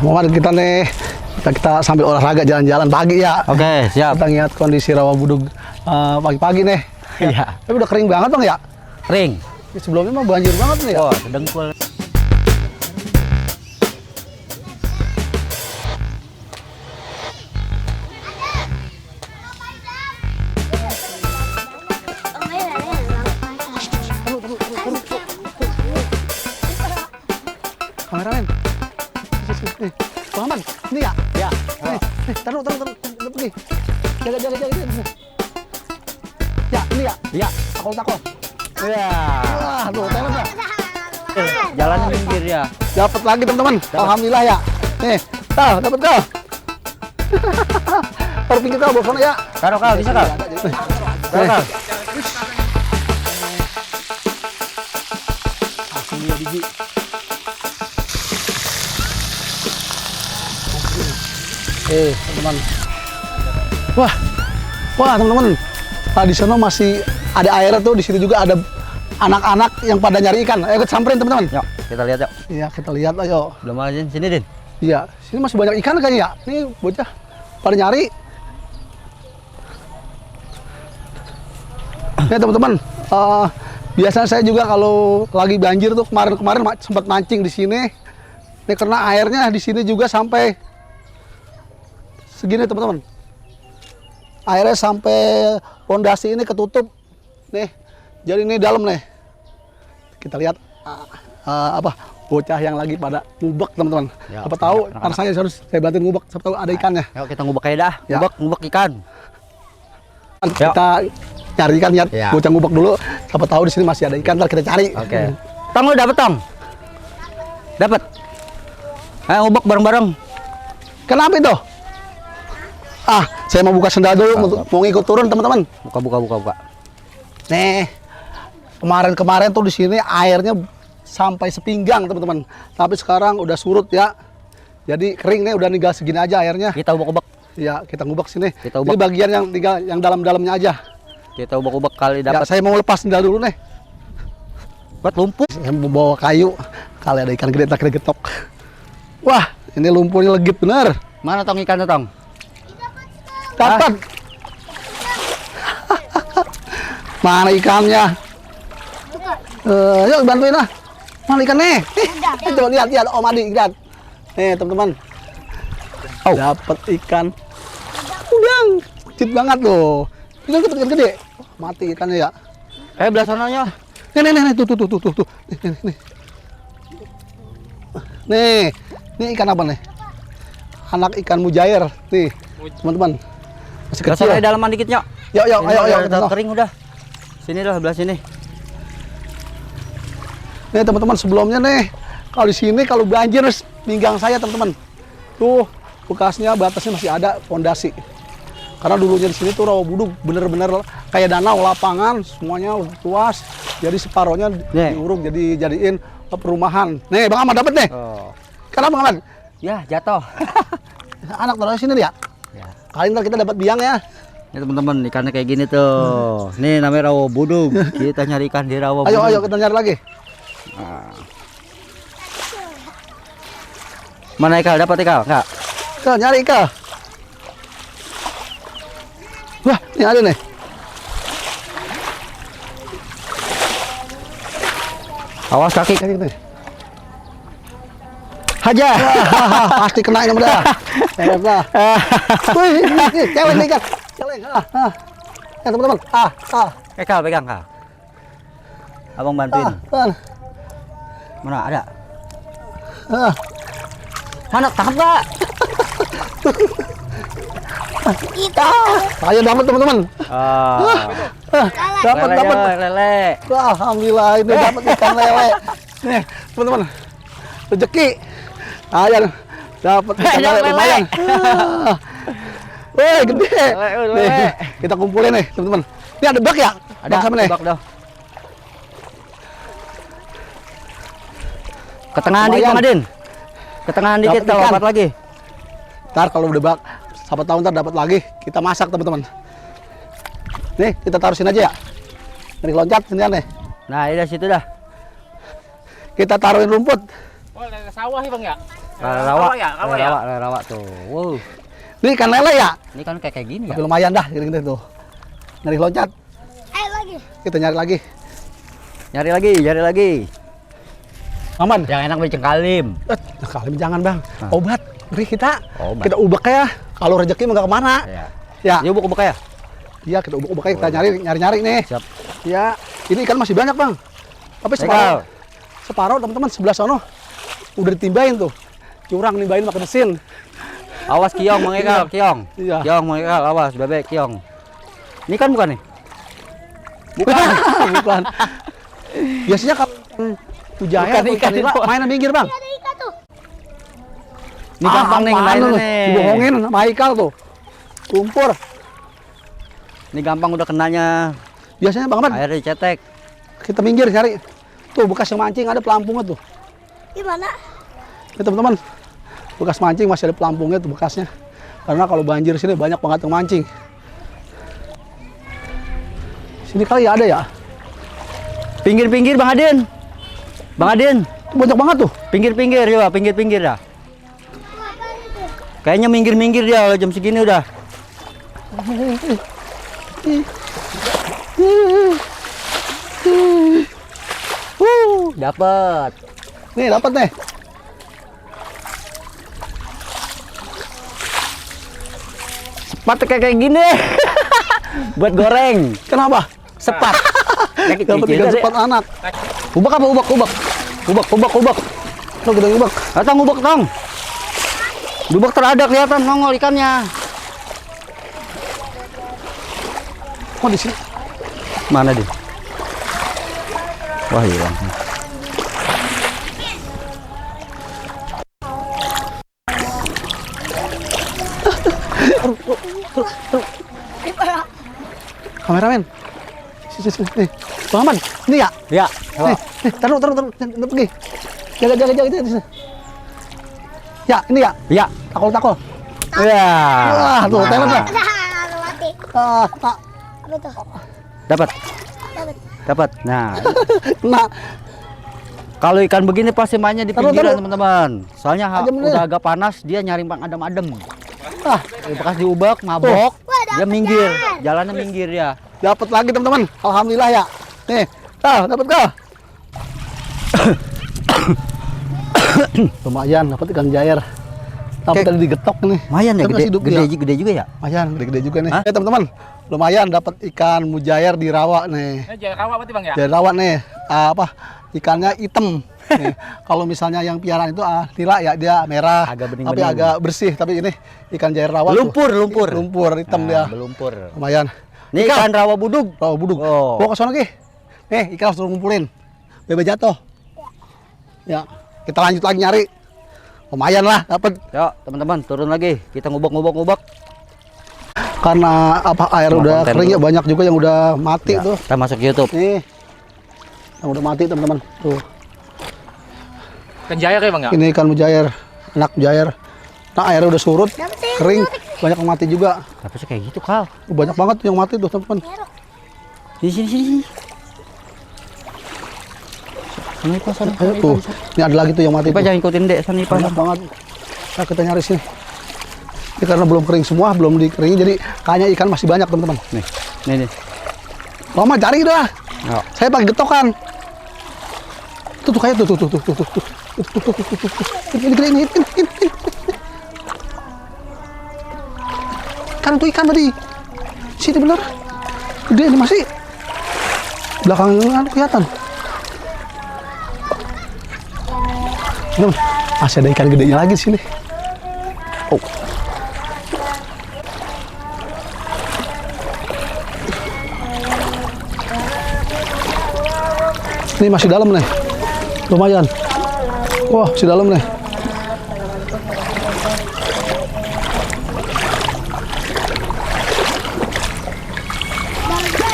Muhammad, kita nih kita sambil olahraga jalan-jalan pagi ya. Oke, siap. Kita lihat kondisi rawa budug pagi-pagi nih. Iya. Tapi udah kering banget bang ya. Kering. Sebelumnya mah banjir banget nih ya. Oh, sedengkul. Kameramen. Muhammad, ini ya? Ya. Taruh nih. Jaga. Ya, ini ya? Ya. Takol. Ya. Wah, tuh, talent ya. Jalan minggir ya. Dapat lagi teman-teman. Alhamdulillah ya. Nih, dapat kau. Taruh pinggir kau, bawa sana ya. Taruh kal, bisa kal? Taruh kal. Langsung dia biji. Teman-teman. Wah teman-teman. Di sana masih ada air tuh, di sini juga ada anak-anak yang pada nyari ikan. Ayo kita samperin teman-teman. Yuk, kita lihat yuk. Iya, kita lihat ayo. Belum aja sini, Din. Iya, sini masih banyak ikan kayaknya ya. Ini bocah pada nyari. Ya teman-teman, biasanya saya juga kalau lagi banjir tuh kemarin sempat mancing di sini. Ini karena airnya di sini juga sampai segini teman-teman. Airnya sampai pondasi ini ketutup. Nih, jadi ini dalam nih. Kita lihat bocah yang lagi pada ngubek teman-teman. Ya, apa tahu, karena saya harus bantuin ngubek. Siapa tahu ada ikannya. Yuk kita ngubek aja dah. Ya. Ngubek ikan. Kita cari ikan ya. Ya. Bocah ngubek dulu. Siapa tahu di sini masih ada ikan, ntar kita cari. Oke. Tong lu dapet tong? Dapet. Ayo ngubek bareng-bareng. Kenapa itu? Saya mau buka sendal dulu, mau ngikut turun teman-teman. Buka. Nih, kemarin tuh di sini airnya sampai sepinggang teman-teman. Tapi sekarang udah surut ya. Jadi kering nih, udah tinggal segini aja airnya. Kita ubek-ubek. Ya, kita ngubek sini. Kita Ini ubek. bagian yang tinggal yang dalam-dalamnya aja. Kita ubek-ubek kali Ya, dapat. saya mau lepas sendal dulu nih. Buat lumpur. Saya mau bawa kayu. Kali ada ikan gede, kita getok. Wah, ini lumpurnya legit bener. Mana tong ikan tuh, tong? Dapat. Mana ikannya? Yuk bantuin lah. Mana ikannya? Coba lihat Om Adi, lihat. Nih teman-teman. Oh. Dapat ikan. Udang, kecil banget loh. Ini gede. Mati ikannya ya. Belah sananya. Nih, tuh. Nih. Nih ikan apa nih? Anak ikan mujair. Nih, teman-teman. Masih Belah kecil. sananya dalaman dikit, Nyok. Yuk, ayo. Udah kering udah. Sini lah, belah sini. Nih teman-teman, sebelumnya nih kalau di sini kalau banjir pinggang saya teman-teman. Tuh bekasnya, batasnya masih ada pondasi. Karena dulunya di sini tuh rawa budug bener-bener kayak danau lapangan, semuanya luas. Jadi separohnya diuruk jadiin perumahan. Nih Bang Ahmad dapat nih. Oh. Kenapa Bang Ahmad? Ya, jatuh. Anak taruh sini ya. Ya. Kali ntar kita dapat biang ya. Ini teman-teman, ikannya kayak gini tuh. Nih namanya rawa budug. Kita nyari ikan di rawa budug. Ayo kita nyari lagi. Nah. Mana ikan? Dapat ikan? Enggak. Kita nyari ikan. Wah, ini ada nih. Awas kaki. Kayak gitu. Aja. Pasti kena ini udah. Hebat. Wih, celeng nih ikan. Celeng. Ya teman-teman. Kal, pegang Kal. Abang bantuin. Mana ada? Mana tangkap Pak? Ayo dapat teman-teman. Dapat. Lele. Wah, alhamdulillah ini dapat ikan lele. Nih, teman-teman. Rezeki. Ayo dapat ikan lele lumayan. Wih, gede. Nih, kita kumpulin nih, teman-teman. Ini ada bak ya? Ada sama nih. bak dah. Ketengahan dikit, Bang Adin. Ketengahan dikit, Dapat ikan. dapat lagi. Ntar kalau udah bak, siapa tahu ntar dapat lagi, kita masak teman-teman. Nih, kita taruh sini aja ya. Ini loncat sini nih. Nah, ini dari situ dah. Kita taruhin rumput. Oh, dari sawah ya Bang ya? Rawa ya, Rawa ya? rawa tuh. Wow. Ini ikan lele ya? Ini kan kayak gini ya. Tapi lumayan dah, gini-gini tuh. Nyari loncat. Lagi. Kita nyari lagi. Nyari lagi. Aman. Yang enak mencengkalim. Kalim jangan bang. Obat. Beri kita. Obat. Kita ubek ya. Kalau rezeki mah nggak kemana. Ya. Ya. Dia ubek ya. Iya kita ubek kita nyari nih. Siap. Ya. Ini ikan masih banyak bang. Tapi separuh teman-teman sebelah sono udah ditimbain tuh. Curang nimbain pakai mesin. Awas Kiong, Mang Ekal, Kiong. Iya. Kiong, Mang Ekal, awas bebek Kiong. Ini kan bukan nih? Bukan. Biasanya kalau Pujaya Bukan ikan itu. mainan minggir bang. Ada ikan tuh. Ini gampang nih apaan mainnya lu? nih. Dibohongin sama Haikal tuh. Lumpur. Ini gampang udah kenanya. Biasanya bang Ahmad, Air dicetek. kita minggir cari. Tuh bekas yang mancing ada pelampungnya tuh. Gimana? Ya teman-teman, bekas mancing masih ada pelampungnya tuh bekasnya. Karena kalau banjir sini banyak banget yang mancing. Sini kali ya ada ya. Pinggir-pinggir Bang Adin. Bang Adin, Tuh, banyak banget tuh. pinggir-pinggir ya, pinggir-pinggir ya. Kayaknya minggir-minggir dia kalau jam segini udah. Dapat. Nih dapat nih. Sepat kayak gini. Buat goreng. Kenapa? Sepat. Dapat ikan sepat anak. Ubak apa ubak? Ubak. Tuh kita ubak. Datang ubak tong. Ubak terada kelihatan nongol ikannya. Oh di sini. Mana dia? Wah iya. Kameramen. Sini. Nih. Bang Ahmad, ini ya? Ya. Nih, taruh, jangan pergi. Jaga di sini. Ya, ini ya? Ya. Takol. Ya. Wah, tuh, telan ya. Ada mati. Apa tuh? Dapat. Dapat. Nah, Nah, kalau ikan begini pasti mainnya di Taruh, pinggiran taruh. teman-teman. Soalnya Adem dulu. udah agak panas, dia nyari bang adem-adem. ah, Bekas diubak, mabok, Wah, dia dapet, minggir, Jar. jalannya minggir ya. dapat lagi teman-teman. Alhamdulillah ya. Nih, dapat kah? Lumayan, dapat ikan jair. Tapi Oke. tadi digetok nih. Lumayan ya, Tapi masih hidup, ya. gede juga ya. Lumayan, gede juga nih. Hah? Ya teman-teman, lumayan dapat ikan mujair di rawa nih. Jair rawa berarti bang ya? Jair rawa nih, ikannya hitam. Nih, kalau misalnya yang piaraan itu nila ya dia merah, Agak tapi bening-bening. agak bersih. Tapi ini ikan jair rawa tuh. Lumpur hitam dia. Belumpur. Lumayan. Ini ikan rawa budug. Rawa budug. Oh. Bawa ke sana Ki. Nih, ikan harus ngumpulin. Bebek jatuh. Ya, kita lanjut lagi nyari. Lumayan lah dapat. Yuk teman-teman turun lagi, kita ngubak. Karena air Mau udah konten kering ya, dulu. banyak juga yang udah mati Ya, tuh. kita masuk YouTube. Nih. Yang udah mati teman-teman. Tuh. Ikan jair ya bang ya? Ini ikan mujair, anak mujair. Nah, airnya udah surut, Dapetin, kering, banyak yang mati juga. Tapi sih kayak gitu Kal. Banyak banget tuh yang mati tuh teman-teman. Sini. Sana. Ayo tuh, ini ada lagi tuh yang mati Ipa tuh. jangan ikutin dek, sana Ipa. Banyak banget. Nah, kita nyari sini. Ini karena belum kering semua, belum dikeringin, jadi kayaknya ikan masih banyak teman-teman. Nih. Mama cari dah. Yuk. Saya pakai getokan. Tuh kayak tuh. Ini. Ikan tadi. Sini bener. Gede ini masih. Belakangnya kelihatan. Masih ada ikan gedenya lagi di sini. Oh. Ini masih dalam nih. Lumayan. Wah, masih dalam nih.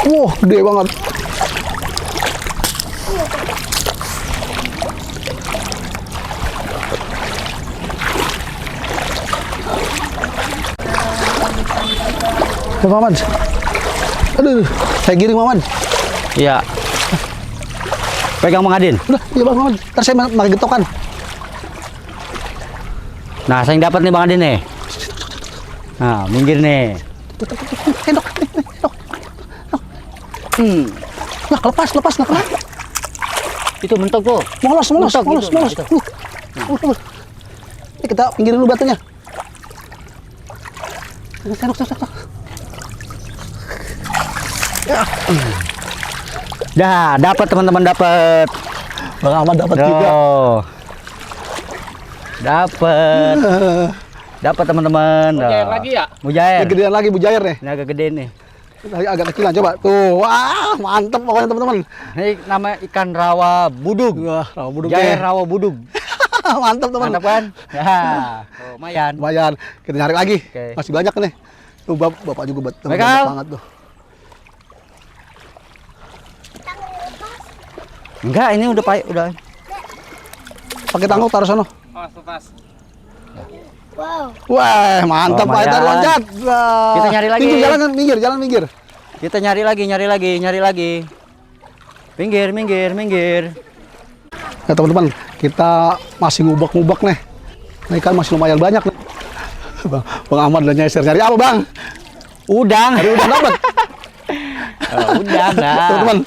Wah, gede banget. Ya, Maman. Aduh, saya giring Maman. Iya. Pegang Mang Adin. Udah, iya Bang Maman. Ntar saya pakai getokan. Nah, saya yang dapat nih Bang Adin nih. Nah, minggir nih. Endok. Nah, lepas, nggak kena. Itu mentok tuh. Molos. Mentok gitu. Ini kita pinggirin dulu batunya. Sendok. Dah, dapat teman-teman, dapat. Bang Ahmad dapat juga. Dapat teman-teman. Mujair lagi ya? Mujair. Ini gedean lagi Mujair nih. Ini agak gede nih. Agak kecilan coba. Tuh, wah, mantep pokoknya teman-teman. Ini nama ikan rawa budug. Wah, rawa budug. Jair rawa budug. Mantap teman. Mantap kan? Ya, lumayan. Lumayan. Kita nyari lagi. Oke. Masih banyak nih. Tuh bapak juga Michael. banyak banget tuh. Enggak, ini udah Pakai tanggung taruh sono. Lepas. Wow. Wah, mantap Pak. Kita lumayan. loncat. Wah. Kita nyari lagi. Jalan minggir. Kita nyari lagi. Minggir. Ya teman-teman, kita masih ngubek nih. Nah, ikan masih lumayan banyak nih. Bang Ahmad udah nyari apa Bang? Udang. Dari udang dapat. Udang dah. Teman-teman,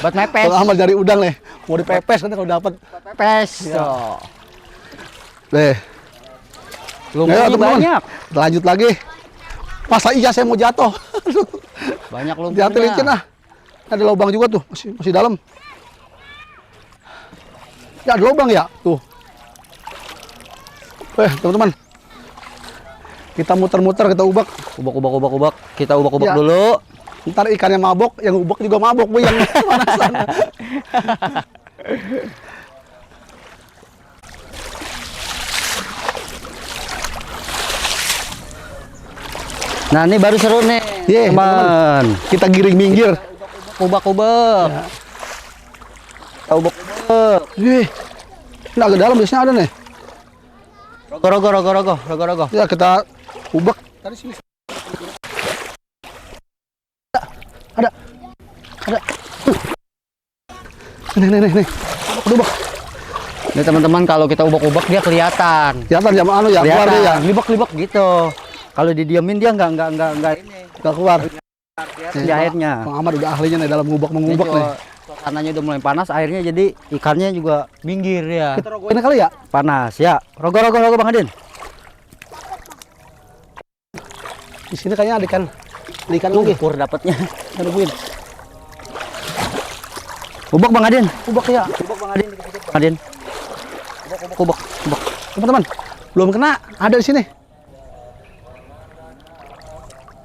Buat mepes. Bang Ahmad dari udang nih. Mau dipepes kan kalau dapat. Pepes. Ya. Tuh. Deh. Lumayan teman-teman. banyak. Kita lanjut lagi. Masa iya saya mau jatuh. Banyak Hati-hati licin lumpurnya. Ada lubang juga tuh, masih dalam. Ya ada lubang ya, tuh. Teman-teman. Kita muter-muter, kita ubak. Ubak. Kita ubak Ya. dulu. Ntar ikannya mabok, yang ubak juga mabok, Bu, yang panasan. Nah, ini baru seru nih, Ye, teman. Kita giring minggir. Ubak. Ya. Kita ubak. Ini agak dalam biasanya ada nih. Rogo. Ya kita ubak. Tadi sini. Ada. Nih. Ubak. Ini teman-teman, kalau kita ubak dia kelihatan. Kelihatan jam anu ya, keluar dia ya. Libak gitu. Kalau didiamin dia nggak ini. Nggak keluar. Di airnya. Bang Ahmad udah ahlinya nih dalam mengubak nih. Suasananya udah mulai panas, airnya jadi ikannya juga minggir ya. Kita rogoin kali ya? Panas ya. Rogo Bang Adin. Di sini kayaknya ada ikan lagi. Lumpur dapatnya. Ada buin. Ubak Bang Adin. Ubak ya. Bang Adin. Ubak. Teman-teman, belum kena. Ada di sini.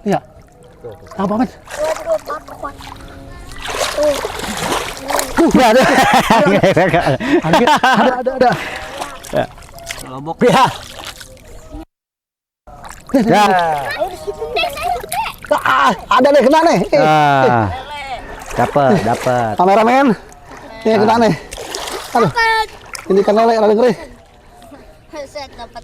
Iya. Apa men? Ada. Ada. Lobok ya. Ya. Ada nih, kena nih. Dapat. Kameramen. Ini kena nih. Aduh. Ini ikan lele, rada ngeri. Set dapat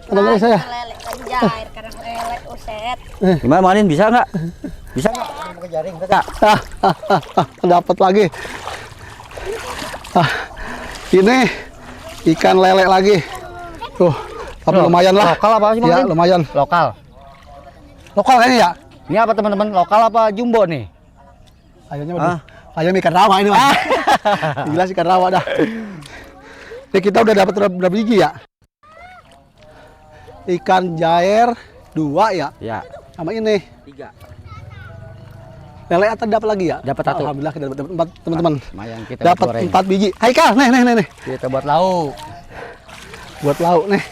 Ada ngeri saya. lele Jair karena lele uset. Gimana Bang Adin, bisa nggak? Bisa nggak? Pakai jaring, enggak? Dapat lagi. Ini ikan lele lagi. Tuh, tapi lumayan lah. Lokal apa sih Bang Ya, Adin? lumayan. Lokal. Lokal kayaknya ya. Ini apa teman-teman? Lokal apa jumbo nih? Kayaknya ayam ikan rawa ini Mas. Gila ikan rawa dah. Ini kita udah dapat berapa biji ya? Ikan jair 2 ya. Ya. Sama ini. 3. Lele atau dapat lagi ya? Dapat 1. Alhamdulillah kita dapat 4 teman-teman. Lumayan kita Dapat goreng. 4 biji. Hai Kal, nih. Kita buat lauk. Buat lauk nih.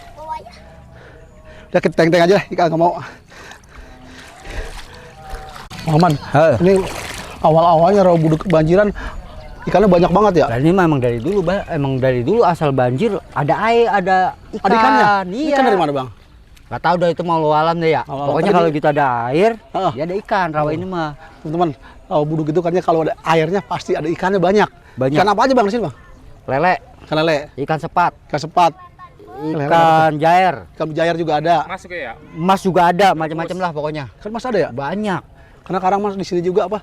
Udah kita teng-teng aja, Kal nggak mau. Muhammad, ini awal-awalnya rawa buduk kebanjiran ikannya banyak banget ya. Nah, ini memang dari dulu asal banjir ada air, ada ikan. Ada ikannya? Iya. Ikan dari mana bang? Gak tahu dah, itu mau alam deh ya. Walau Pokoknya tadi kalau gitu ada air, Heeh. ya ada ikan rawa ini mah. Teman-teman, rawa buduk itu kan kalau ada airnya pasti ada ikannya banyak. Banyak. Ikan apa aja bang di sini bang? Lele, Ikan lele, ikan sepat, ikan sepat, ikan jair, ikan mujair juga ada. Masuk ya? emas juga ada, macam-macam lah pokoknya. Kan mas ada ya? Banyak. Karena kadang mas di sini juga apa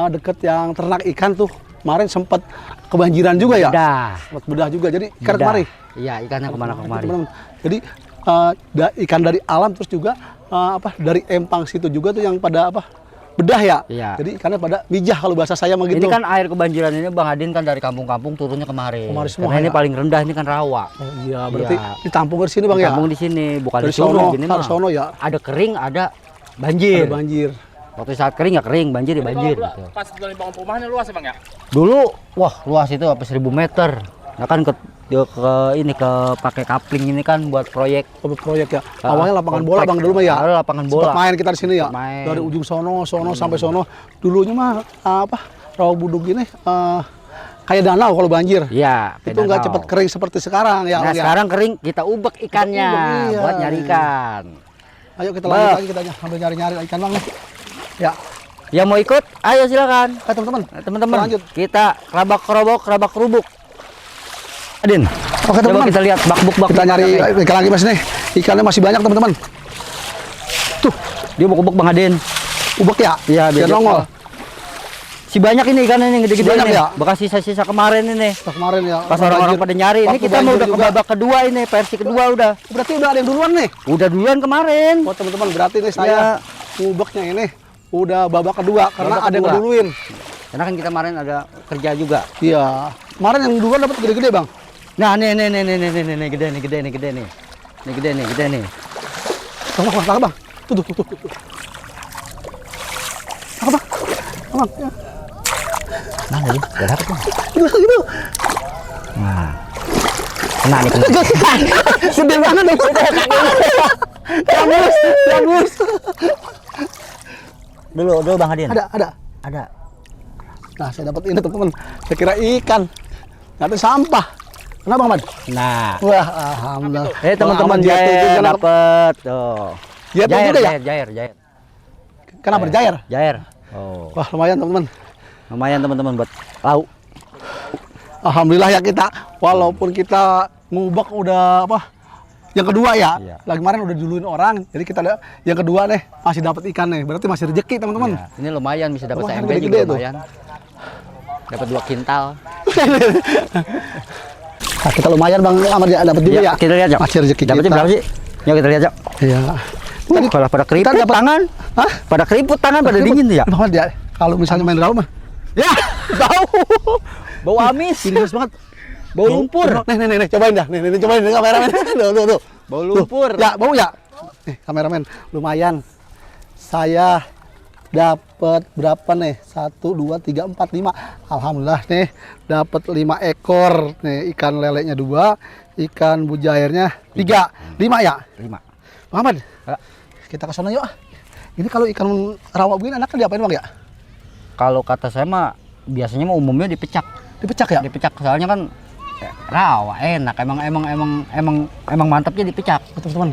deket yang ternak ikan tuh kemarin sempat kebanjiran juga ya. Dah. Sempat bedah juga, jadi ikan Bedah. kemari. Iya, ikannya kemana-kemari. Teman-teman. Jadi ikan dari alam, terus juga dari empang situ juga tuh yang pada bedah ya. Iya. Jadi ikannya pada mijah kalau bahasa saya mah gitu. Ini kan air kebanjiran ini Bang Adin kan dari kampung-kampung turunnya kemari. Kemari semua, Karena ini ya? paling rendah ini kan rawa. Oh iya, berarti Iya. ditampung di sini Bang ya. Kampung di sini, bukan Dari di sono. sono, Gini dari mah. sono ya. Ada kering, ada banjir. Ada banjir. Waktu saat kering ya kering, banjir ya banjir Kalau gitu. pas dari bangun perumahannya luas ya bang ya? Dulu wah luas itu sampai 1000 meter. Nah kan ke pakai kapling ini kan buat proyek. Proyek ya. Awalnya lapangan bola Bang dulu mah ya. Awalnya lapangan bola. Sempat main kita di sini ya. Main. Dari ujung sono sampai sono. Dulunya mah Rawa Budug ini kayak danau kalau banjir. Iya, Itu nggak cepat kering seperti sekarang ya. Nah, Bang, ya. sekarang kering kita ubek ikannya Iya. buat nyari ikan. Ayo kita lanjut lagi, kita sambil nyari-nyari ikan Bang. Ya. Yang mau ikut, ayo silakan. Teman-teman. Teman-teman, Lanjut. kita kerabak kerubuk. Adin, Oke, coba teman-teman. kita lihat bak-buk. Kita nyari ikan lagi Mas nih. Ikannya masih banyak teman-teman. Tuh, Dia ubek-ubek Bang Adin. ubek ya. Iya, biar nongol. Si banyak ini ikan ini gede-gede Si banyak ini. ya? Bekas sisa-sisa kemarin ini. Nah, kemarin ya. Pas orang-orang pada nyari, ini Waktu kita mau banjir udah ke juga. babak kedua ini, versi kedua udah. Berarti udah ada yang duluan nih. Udah duluan kemarin. Oh teman-teman, berarti nih Iya. saya ngubeknya ini udah babak kedua karena Babak ada yang kedua. ngeduluin. Karena kan kita kemarin ada kerja juga. Iya. Kemarin yang duluan dapat gede-gede Bang. Nah, nih gede nih. Ini gede nih. Tangkap Bang. Tuh. Tangkap Bang. Bang. Ya. Mana nih? Udah dapet Bang. Itu. Nah. Kena nih. Gede banget nih. Bagus. Dulu Bang Adin. Ada. Nah, saya dapat ini teman-teman. Saya kira ikan. Ternyata sampah. Kenapa Bang Ahmad? Nah. Wah, alhamdulillah. Teman-teman Bang Ahmad jatuh Jair juga nangkep. dapet tuh. Jatuh juga ya? Jair. Kenapa berjair? Jair. Oh. Wah, lumayan teman-teman. Lumayan teman-teman buat lauk. Alhamdulillah ya kita, walaupun kita ngubek udah yang kedua ya. Iya. Lagi kemarin udah duluin orang, jadi kita yang kedua nih masih dapat ikan nih. Berarti masih rezeki teman-teman. Ya, ini lumayan bisa dapat Lumayan, CMP juga gede-gede tuh. lumayan. Dapat 2 kintal. Nah, kita lumayan Bang Ahmad ya dapat juga ya. Kita lihat, Jok. Masih rezeki Dapatnya kita. berapa sih? Yuk kita lihat, Jok. Iya. Kalau pada keriput kita dapat- tangan. Hah? Pada keriput tangan pada dingin tuh ya. Bang Ahmad ya, kalau misalnya main rawa mah. Ya, bau. Bau amis. Ini khas banget. Bau lumpur. Nih, cobain dah. Nih, cobain nih kameramen. Tuh. Bau lumpur. Tuh. Ya, bau ya. Nih, kameramen, lumayan. Saya dapat berapa nih? 1 2 3 4 5. Alhamdulillah nih dapat 5 ekor. Nih ikan lelenya 2, ikan bujairnya 3. 5 ya? 5. Muhammad. Ya. Kita ke sana yuk. Ini kalau ikan rawa begini enaknya diapain Bang ya? Kalau kata saya mah biasanya mah umumnya dipecak. Dipecak ya? Dipecak soalnya kan rawa enak. Emang mantapnya dipecak. Teman-teman,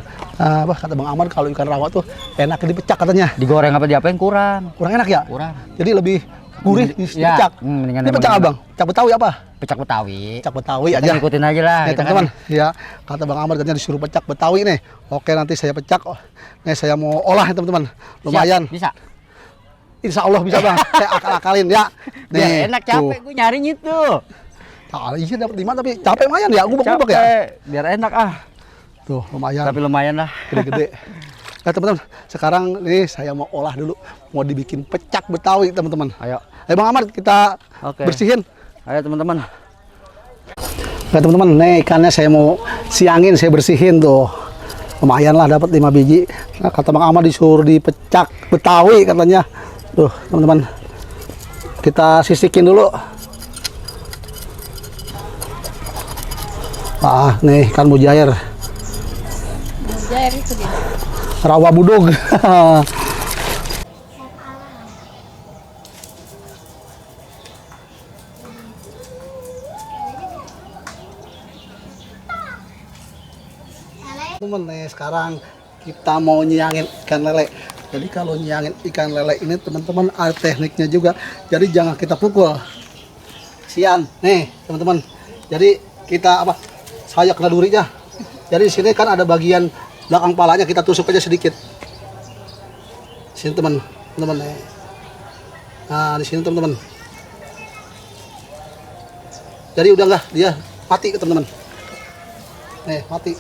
kata Bang Ahmad kalau ikan rawa tuh enak dipecak katanya. Digoreng apa diapain kurang. Kurang enak ya? Kurang. Jadi lebih gurih Ya, dipecak. mendingan Ini pecak emang Abang? Pecak Betawi apa? Pecak Betawi. Pecak Betawi Kita aja. ikutin aja lah. Nih kita teman-teman, kan. ya kata Bang Ahmad katanya disuruh pecak Betawi nih. Oke nanti saya pecak. Nih saya mau olah ya teman-teman. Lumayan. Bisa. Insya Allah bisa Bang. Saya akal-akalin ya. Biar enak capek gue nyarinya itu. Iya dapat 5 tapi capek lumayan ya. Gubek-gubek ya. Biar enak ah. Tuh lumayan. Tapi lumayan lah. Gede-gede. Nah teman-teman, sekarang nih saya mau olah dulu. Mau dibikin pecak Betawi teman-teman. Ayo. Ayo Bang Ahmad kita Oke. bersihin. Ayo teman-teman. Nah teman-teman, nih ikannya saya mau siangin, saya bersihin tuh. Lumayan lah dapat 5 biji. Nah, kata Bang Ahmad disuruh dipecak Betawi katanya. Tuh teman-teman, kita sisikin dulu. Nih ikan mujair. Mujair itu dia. Rawa budug. Teman nih sekarang kita mau nyiyangin ikan lele. Jadi kalau nyiyangin ikan lele ini teman-teman ada tekniknya juga. Jadi jangan kita pukul. Kasian. Nih teman-teman. Jadi kita saya kena durinya. Jadi di sini kan ada bagian belakang palanya, kita tusuk aja sedikit. Sini teman-teman nih. Nah di sini teman-teman. Jadi udah enggak dia mati ke teman-teman. Nih mati.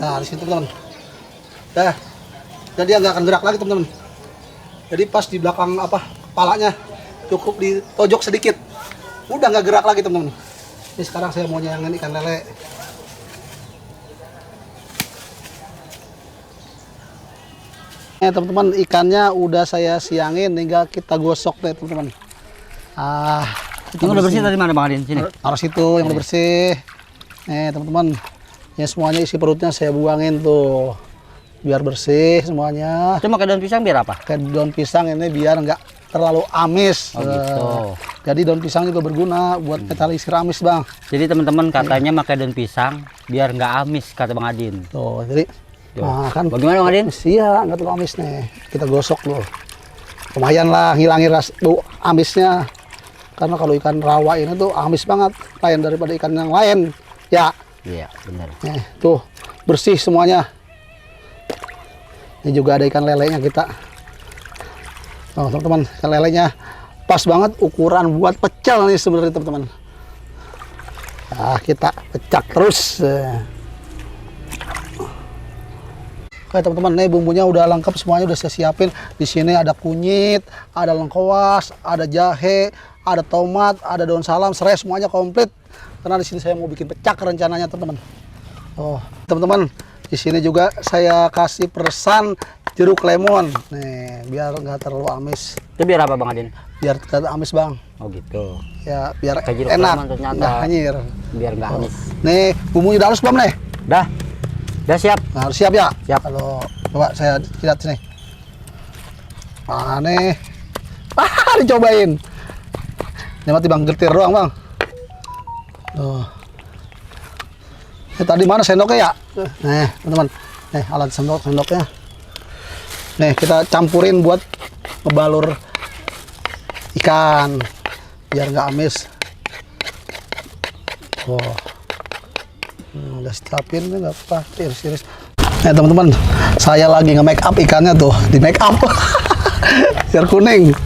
Nah, di sini teman-teman. Dah. Dan dia nggak akan gerak lagi teman-teman. Jadi pas di belakang kepalanya cukup ditojok sedikit. Udah nggak gerak lagi teman-teman. Ini sekarang saya mau nyayangin ikan lele. Teman-teman, ikannya udah saya siangin, tinggal kita gosok deh teman-teman. Yang udah bersih tadi mana Bang Adin? Sini. Taruh situ yang udah bersih. Nih teman-teman, ya semuanya isi perutnya saya buangin tuh, biar bersih semuanya. Itu pakai daun pisang biar apa? Kayak daun pisang ini biar nggak terlalu amis. Oh, gitu. Jadi daun pisang juga berguna buat netralisir amis bang. Jadi teman-teman katanya pakai daun pisang biar nggak amis kata Bang Adin. Tuh, jadi nah, kan bagaimana Bang Adin? Iya, nggak terlalu amis nih. Kita gosok dulu. Lumayan lah ngilangin bau amisnya. Karena kalau ikan rawa ini tuh amis banget, lain daripada ikan yang lain. Ya. Iya, benar. Tuh, bersih semuanya. Ini juga ada ikan lelenya kita. Oh, teman-teman, ikan lelenya pas banget ukuran buat pecel nih sebenarnya teman-teman. Nah, kita pecak terus. Oke teman-teman, nih bumbunya udah lengkap semuanya, udah saya siapin. Di sini ada kunyit, ada lengkoas, ada jahe, ada tomat, ada daun salam, serai, semuanya komplit. Karena di sini saya mau bikin pecak rencananya teman-teman. Oh, teman-teman, di sini juga saya kasih peresan jeruk lemon. Nih, biar nggak terlalu amis. Itu biar apa Bang Adin? Biar nggak amis bang. Oh gitu. Ya, biar Kayak jeruk enak, lemon ternyata. nggak hanyir. Biar nggak amis. Nih, bumbunya udah halus belum nih? Udah siap. Nah, harus siap ya? Siap. Kalau coba saya lihat sini. Nih. Dicobain. Ini mati bang, getir doang bang. Tuh. Tadi mana sendoknya ya? Nih, teman-teman. Nih, alat sendoknya. Nih, kita campurin buat ngebalur ikan biar nggak amis. Oh. Udah siapin nggak apa, iris-iris. Nah teman-teman, saya lagi nge-make up ikannya tuh, di make up biar kuning.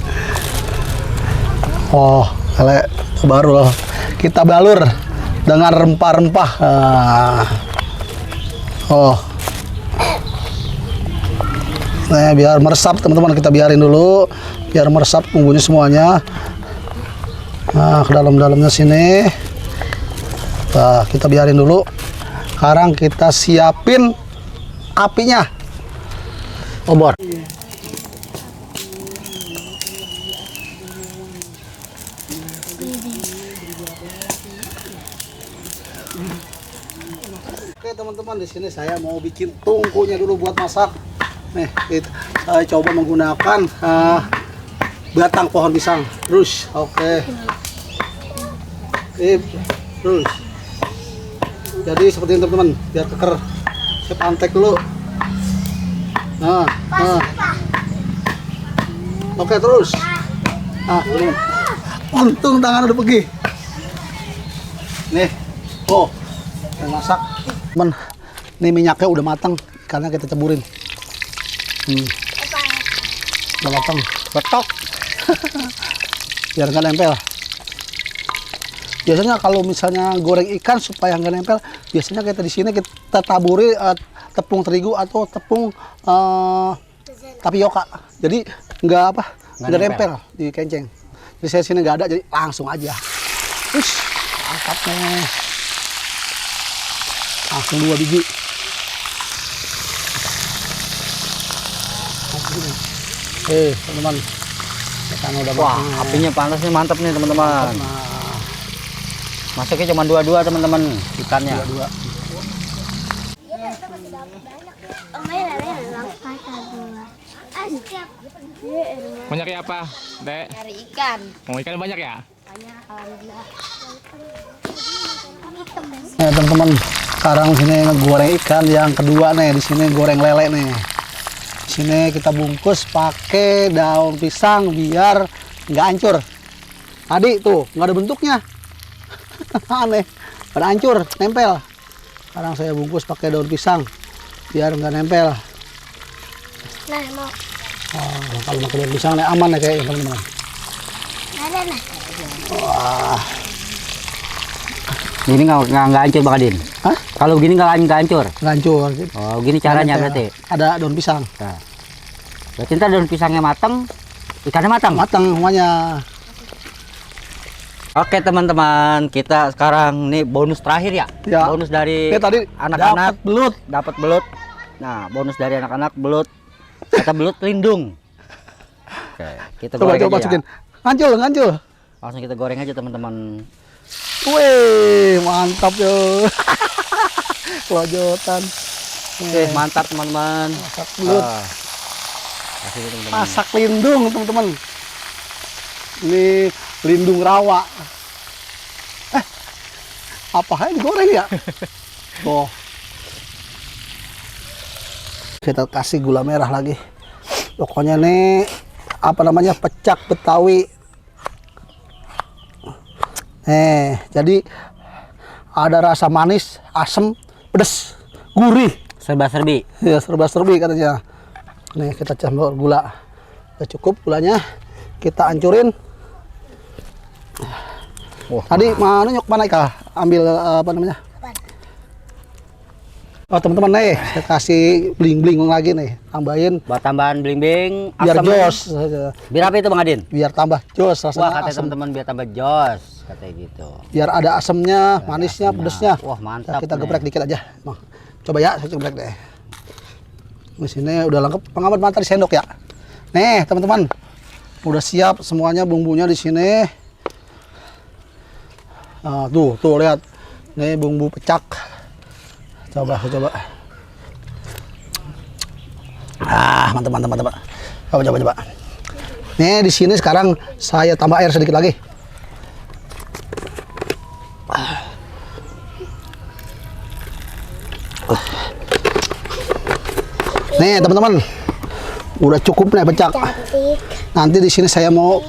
Oh, lele baru loh. Kita balur dengan rempah-rempah. Oh, nah biar meresap teman-teman, kita biarin dulu, biar meresap bumbunya semuanya. Nah, ke dalam-dalamnya sini. Nah, kita biarin dulu. Sekarang kita siapin apinya. Obor. Oke teman-teman, di sini saya mau bikin tungkunya dulu buat masak. Nih, saya coba menggunakan batang pohon pisang. Terus, oke. Terus. Jadi seperti ini teman-teman, biar keker. Saya pantek dulu. Nah. Oke terus. Ini. Untung tangan udah pergi. Nih. Oh. Yang masak. Teman, ini minyaknya udah matang, ikannya kita ceburin. Udah matang. Betok. Biar nggak nempel. Biasanya kalau misalnya goreng ikan supaya nggak nempel, biasanya kita di sini kita taburi tepung terigu atau tepung tapioka. Jadi nggak nempel di kenceng. Jadi saya sini nggak ada, jadi langsung aja. Mantap nih. Langsung 2 biji. Teman-teman. Wah, apinya panasnya mantap nih teman-teman. Masuknya cuma 2 teman-teman ikannya. 2. Mau nyari apa, Dek? Nyari ikan. Mau ikan banyak ya? Banyak, alhamdulillah. Nah, teman-teman, sekarang sini goreng ikan yang kedua nih, di sini goreng lele nih. Di sini kita bungkus pakai daun pisang biar nggak hancur. Tadi tuh nggak ada bentuknya. Aneh, pada hancur, nempel. Sekarang saya bungkus pakai daun pisang biar nggak nempel. Nah, mau. Kalau pakai daun pisang nih aman ya kayaknya teman-teman. Ada nah. Wah. Ini nggak hancur Bang Adin. Hah? Kalau gini nggak hancur. Hancur. Oh, gini caranya berarti. Ada daun pisang. Nah. Berarti ntar daun pisangnya matang, ikannya matang. Matang semuanya. Oke teman-teman, kita sekarang nih bonus terakhir ya. Ya. Bonus dari Ini tadi anak-anak dapat belut. dapat belut. Nah, bonus dari anak-anak belut. Kata belut lindung. Oke, kita Coba goreng aja masukin. ya. Ngancul. Langsung kita goreng aja teman-teman. Wih, mantap yo. Kelojotan. Oke, mantap teman-teman. Masak belut. Kasih dulu, teman-teman. Masak lindung, teman-teman. Ini lindung rawa. Apa yang digoreng ya? Oh. Kita kasih gula merah lagi. Pokoknya nih apa namanya pecak Betawi. Jadi ada rasa manis, asam, pedas, gurih. Serba-serbi. Ya, serba-serbi katanya. Nih kita campur gula. Udah cukup gulanya. Kita hancurin. Tadi mana nyok mana kah? Ambil apa namanya? Oh teman-teman nih, saya kasih bling-bling lagi nih. Tambahin Buat tambahan bling-bling, biar asam. jos. Biar apa itu Bang Adin? Biar tambah jos Wah, rasanya katanya asam. teman-teman biar tambah jos, katanya gitu. Biar ada asamnya, manisnya, asamnya. pedesnya. Wah, mantap Kita nih. geprek dikit aja. Bang. Coba ya, saya geprek deh. Di sini udah lengkap. Pengamat mata di sendok ya. Nih, teman-teman. Udah siap semuanya bumbunya di sini. Nah, tuh lihat. Nih bumbu pecak. Coba. Mantap. Coba. Nih di sini sekarang saya tambah air sedikit lagi. Nih teman-teman, udah cukup nih pecak. Nanti di sini saya mau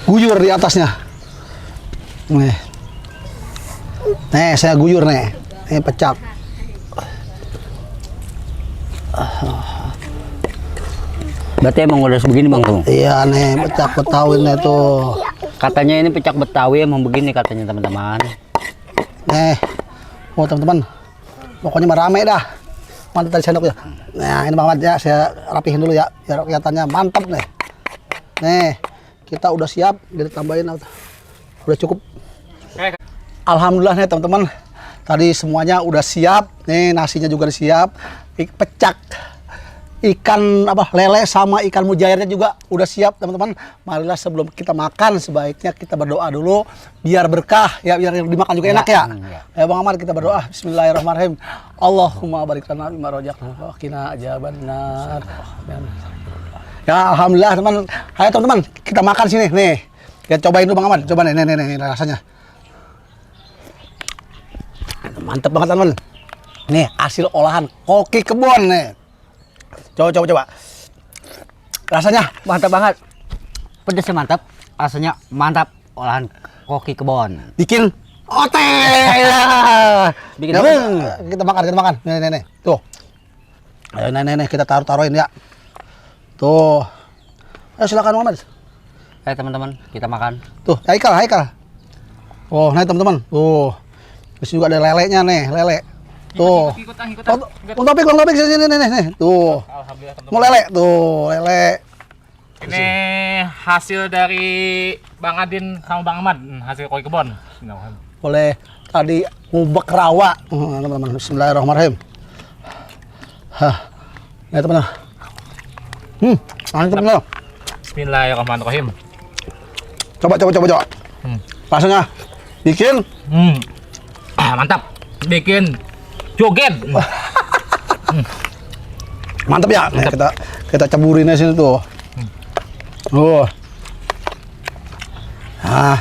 guyur di atasnya. Nih saya guyur nih, ini pecak. Berarti emang udah sebegini Bang tuh. Iya nih pecak Betawi nih tuh. Katanya ini pecak Betawi emang begini katanya teman-teman. Nih, oh teman-teman, pokoknya mah rame dah. Mantap tadi sendoknya. Nah ini Bang Ahmad ya, saya rapihin dulu ya, biar kelihatannya mantap nih. Nih, kita udah siap, kita tambahin, udah cukup. Alhamdulillah nih teman-teman, tadi semuanya udah siap. Nih nasinya juga udah siap, pecak ikan lele sama ikan mujairnya juga udah siap teman-teman. Marilah sebelum kita makan sebaiknya kita berdoa dulu biar berkah ya, biar yang dimakan juga enak ya. Ya Bang Ahmad, kita berdoa. Bismillahirrahmanirrahim. Allahumma barik lana bima razaqtana wa qina adzabannar. Ya alhamdulillah teman. Ayo teman-teman, kita makan sini nih. Kita cobain dulu Bang Ahmad. Coba nih rasanya. Mantap banget teman-teman. Nih hasil olahan koki kebon nih. Coba. Rasanya Mantap banget. Pedasnya mantap, rasanya mantap. Olahan koki kebon. bikin ote. Bikin Ya, apa? kita makan. Nih. Tuh. Ayo nih kita taruhin ya. Tuh. Ayo silakan Muhammad. Teman-teman, kita makan. Tuh, Haikal. Oh, nih teman-teman. Tuh. Di sini juga ada lelenya nih, lele. Tuh. Ikutan. Bang Topik sini nih. Tuh. Alhamdulillah teman-teman. Mau lele tuh, lele. Ini hasil dari Bang Adin sama Bang Ahmad, hasil koi kebon. Boleh tadi ngubek rawa. Teman-teman, bismillahirrahmanirrahim. Ya teman-teman. Mantap loh. Bismillahirrahmanirrahim. Coba. Rasanya bikin Mantap. Bikin joget. mantap ya. Nih, kita caburin di sini tuh. Nah.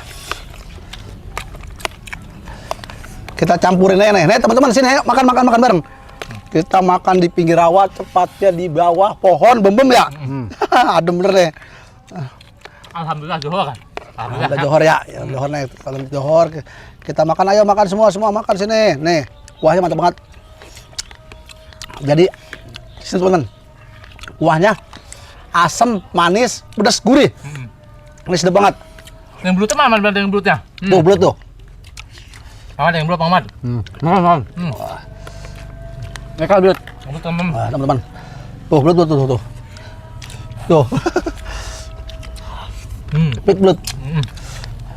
Kita campurin aja nih. Nih teman-teman sini ayo makan bareng. Kita makan di pinggir rawa, tepatnya di bawah pohon bembem ya. Adem bener deh. Alhamdulillah Johor. Ada Johor ya, Johor nih. Kalau di Johor kita makan, ayo makan semua makan sini. Nih, kuahnya mantap banget. Jadi, sini teman-teman, kuahnya asam, manis, pedas, gurih. Ini sedap banget. Yang belutnya mana yang belutnya? Tuh, belut tuh. Ahmad yang belum Ahmad. Makan. Mereka belut. Kamu temen. Wah, teman-teman. Tuh, belut, belut, tuh, tuh. Tuh. Belut, belut.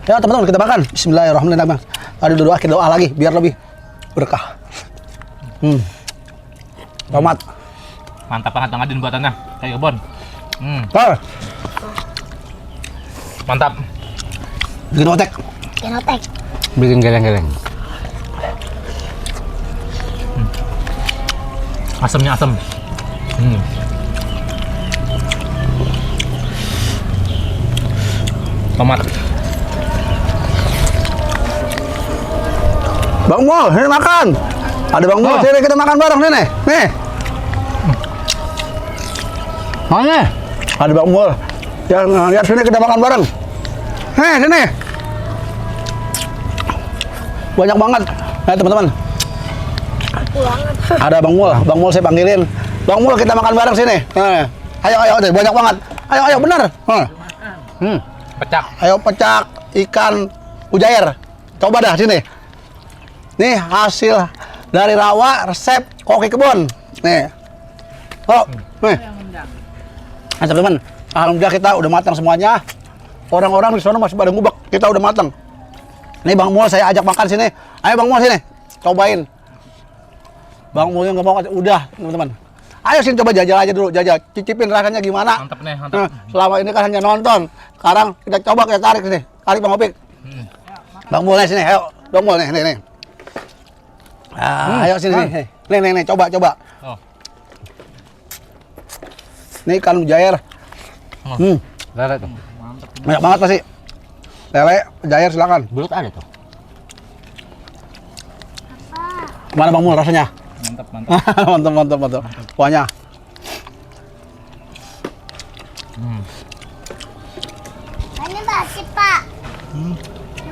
Ya, teman-teman, kita makan. Bismillahirrahmanirrahim. Tadi doa, kita doa lagi biar lebih berkah. Tomat. Mantap banget Bang Adin buatannya. Kayak kebon. Kal, Mantap. bikin otek. Genotek. Bikin geleng-geleng. Asamnya asam. Tomat. Bang Mol, ini makan. Ada Bang Mol, sini kita makan bareng nih. Nih, Mana? ada Bang Mol. Yang lihat sini kita makan bareng. Sini. Banyak banget. Nah, teman-teman. Ada Bang Mol saya panggilin. Bang Mol kita makan bareng sini. Ayo deh, banyak banget. Ayo bener. Pecak. Ayo pecak ikan mujair. Coba dah sini. Nih hasil dari rawa resep koki kebon. Nih. Oh, nih. Nah, teman-teman, alhamdulillah kita udah matang semuanya. Orang-orang di sana masih pada ngubek. Kita udah matang. Nih Bang Mol saya ajak makan sini. Ayo Bang Mol sini. Cobain. Bang Mulnya nggak mau, udah teman-teman. Ayo sini coba jajal aja dulu, jajal, cicipin rasanya gimana. Mantap nih, mantap. Nah, selama ini kan hanya nonton, sekarang kita coba kita tarik sini, tarik Bang Opik. Bang Mul sini, ayo, Bang Mul nih. Ayo sini, nih, coba. Oh. Ini ikan mujair. Lele tuh. Banyak banget pasti. Lele, mujair silakan. Belut ada tuh. Mana Bang Mul rasanya? Mantap. mantap. Pokoknya. Ini basi, Pak.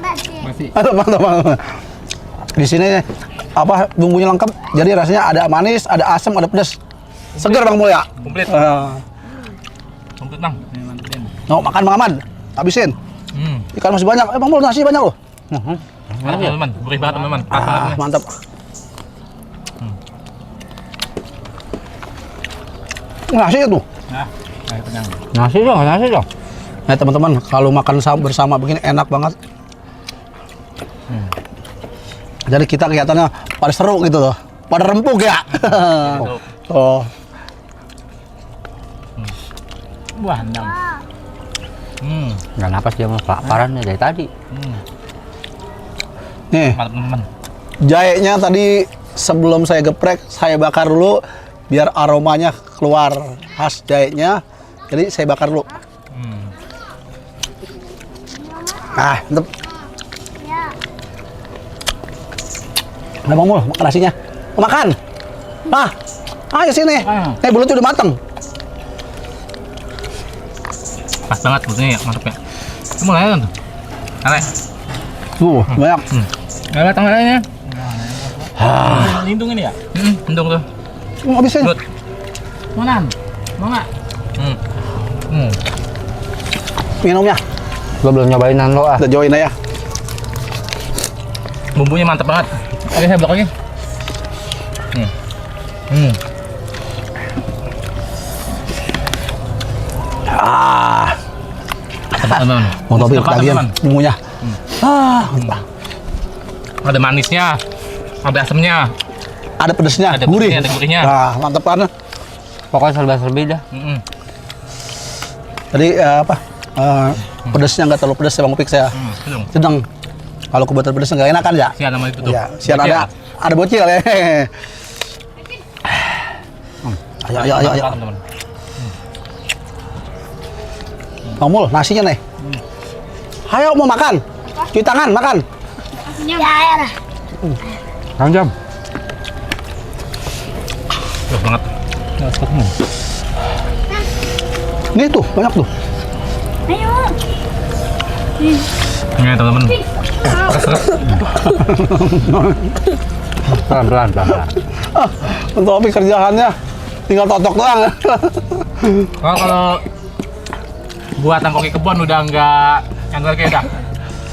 Basi. Masih. Mantap. Di sini apa bumbunya lengkap, jadi rasanya ada manis, ada asam, ada pedas. Segar Bang Mul ya. Komplit. Komplit Bang. Mau makan Bang Ahmad, habisin. Ikan masih banyak. Bang Mul nasi banyak loh. Mantap teman-teman. Gurih banget teman-teman. Mantap. Nasi tuh. Nah, ayo kenyang. Nasi dong. Nah teman-teman, kalau makan bersama begini enak banget. Jadi kita kelihatannya pada seru gitu loh, pada rempuk ya. Oh, Wah, endang. Nggak napas dia mah kelaparan ya dari tadi. nih Mantap teman-teman. jahenya tadi sebelum saya geprek, saya bakar dulu biar aromanya keluar khas jahenya. Jadi saya bakar dulu. Mantep. Ya. Nah, Bang Mul, makan nasinya. Makan. Ayo sini. Belutnya udah mateng. Pas banget bulutnya ya, mantap ya. Kamu lihat tuh. Alek. Banyak. Nggak lihat tangannya. Lindung ini ya? Lindung tuh. Habisin. Bulut. Mau nggak? Minumnya. Gua belum nyobain lo ah. Kita join aja. Bumbunya mantap banget. Oke, saya blok lagi. Teman-teman. Mau topi Tepat, bagian teman-teman. bumbunya. Mantap. Ada manisnya, ada asamnya. Ada pedesnya, Ada gurih. pedesnya, ada gurihnya. Mantap kan. Pokoknya serba-serbi dah. Jadi apa? Pedesnya nggak terlalu pedes ya Bang Opik saya. Sedang. Sedang. Kalau kebetulan pedesnya nggak enak kan ya? Sian sama itu tuh. Ya, sian Bocil. ada bocil ya. Ayo. Teman-teman. Bang Mul, nasinya nih. Ayo mau makan. Cuci tangan, makan. Ya, air. Kang Jam. Wah, banget. Nih tuh, banyak tuh. Ayo. Ini teman-teman. Pelan-pelan. Untuk Opik kerjaannya tinggal totok doang. Kalau buatan koki kebon udah nggak yang lagi udah.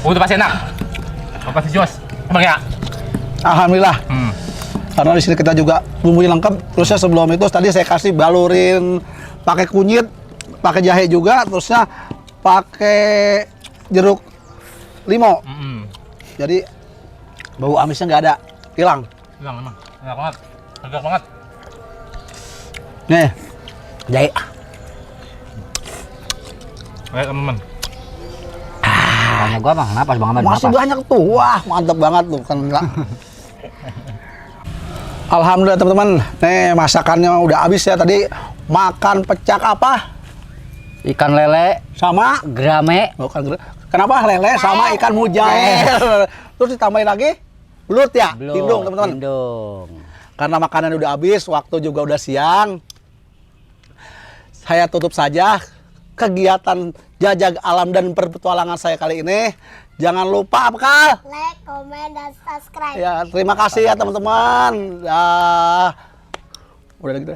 Udah pasti enak. Pasti jos. Emang ya? Alhamdulillah. Karena di sini kita juga bumbunya lengkap. Terusnya sebelum itu tadi saya kasih balurin pakai kunyit, pakai jahe juga, terusnya pakai jeruk limau. Jadi bau amisnya nggak ada, hilang. Bilang emang. Enak banget. Enak banget. Nih, jahe. Baik, teman-teman. Makanya gua mah napas Bang Ahmad. Masih napas. banyak tuh, wah mantap banget tuh kan enggak. Alhamdulillah teman-teman, nih masakannya udah habis ya tadi. Makan pecak apa? Ikan lele, Sama gerame, bukan kenapa lele sama ikan mujair. Terus ditambahin lagi belut ya, tindung teman-teman. Tindung. Karena makanan udah habis, waktu juga udah siang. Saya tutup saja kegiatan jajak alam dan petualangan saya kali ini. Jangan lupa apa Kal? Like, comment, dan subscribe. Ya, terima kasih ya teman-teman. Udah gitu.